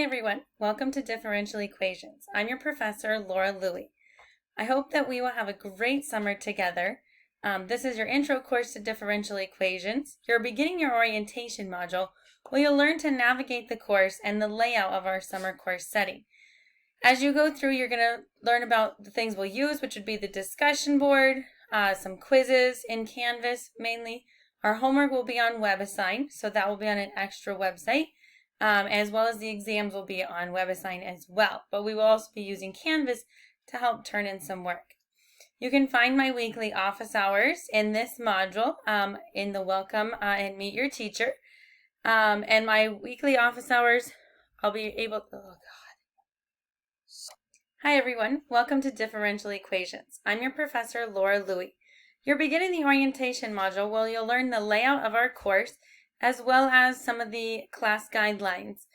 everyone, welcome to Differential Equations. I'm your professor, Laura Louie. I hope that we will have a great summer together. This is your intro course to differential equations. You're beginning your orientation module where you'll learn to navigate the course and the layout of our summer course setting. As you go through, you're going to learn about the things we'll use, which would be the discussion board, some quizzes in Canvas mainly. Our homework will be on WebAssign, so that will be on an extra website. As well as the exams will be on WebAssign as well. But we will also be using Canvas to help turn in some work. You can find my weekly office hours in this module in the Welcome and Meet Your Teacher. And my weekly office hours, I'll be able to... Oh, God. Hi, everyone. Welcome to Differential Equations. I'm your professor, Laura Louie. You're beginning the orientation module where you'll learn the layout of our course as well as some of the class guidelines.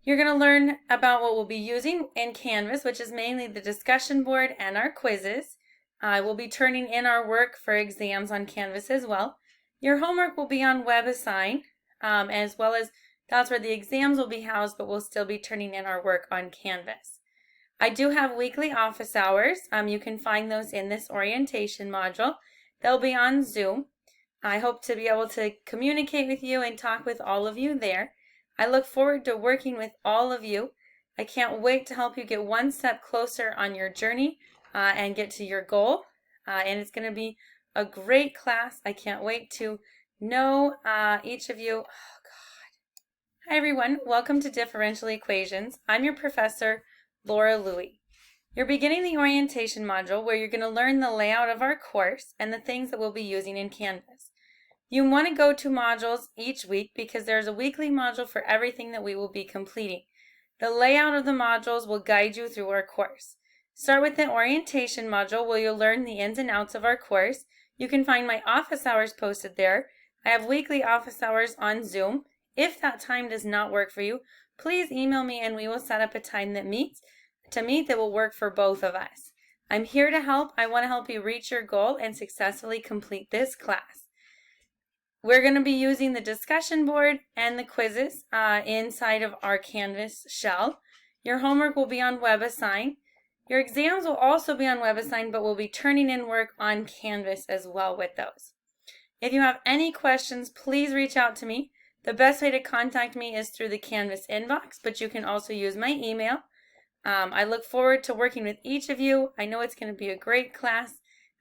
You're going to learn about what we'll be using in Canvas, which is mainly the discussion board and our quizzes. We'll be turning in our work for exams on Canvas as well. Your homework will be on WebAssign, as well as that's where the exams will be housed, but we'll still be turning in our work on Canvas. I do have weekly office hours. You can find those in this orientation module. They'll be on Zoom. I hope to be able to communicate with you and talk with all of you there. I look forward to working with all of you. I can't wait to help you get one step closer on your journey and get to your goal. And it's going to be a great class. I can't wait to know each of you. Oh, God. Hi, everyone. Welcome to Differential Equations. I'm your professor, Laura Louie. You're beginning the orientation module where you're going to learn the layout of our course and the things that we'll be using in Canvas. You want to go to modules each week because there's a weekly module for everything that we will be completing. The layout of the modules will guide you through our course. Start with the orientation module where you'll learn the ins and outs of our course. You can find my office hours posted there. I have weekly office hours on Zoom. If that time does not work for you, please email me and we will set up a time that that will work for both of us. I'm here to help. I want to help you reach your goal and successfully complete this class. We're going to be using the discussion board and the quizzes inside of our Canvas shell. Your homework will be on WebAssign. Your exams will also be on WebAssign, but we'll be turning in work on Canvas as well with those. If you have any questions, please reach out to me. The best way to contact me is through the Canvas inbox, but you can also use my email. I look forward to working with each of you. I know it's going to be a great class.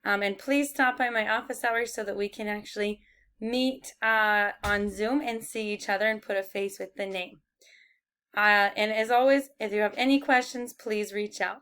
And please stop by my office hours so that we can actually meet on Zoom and see each other and put a face with the name. And as always, if you have any questions, please reach out.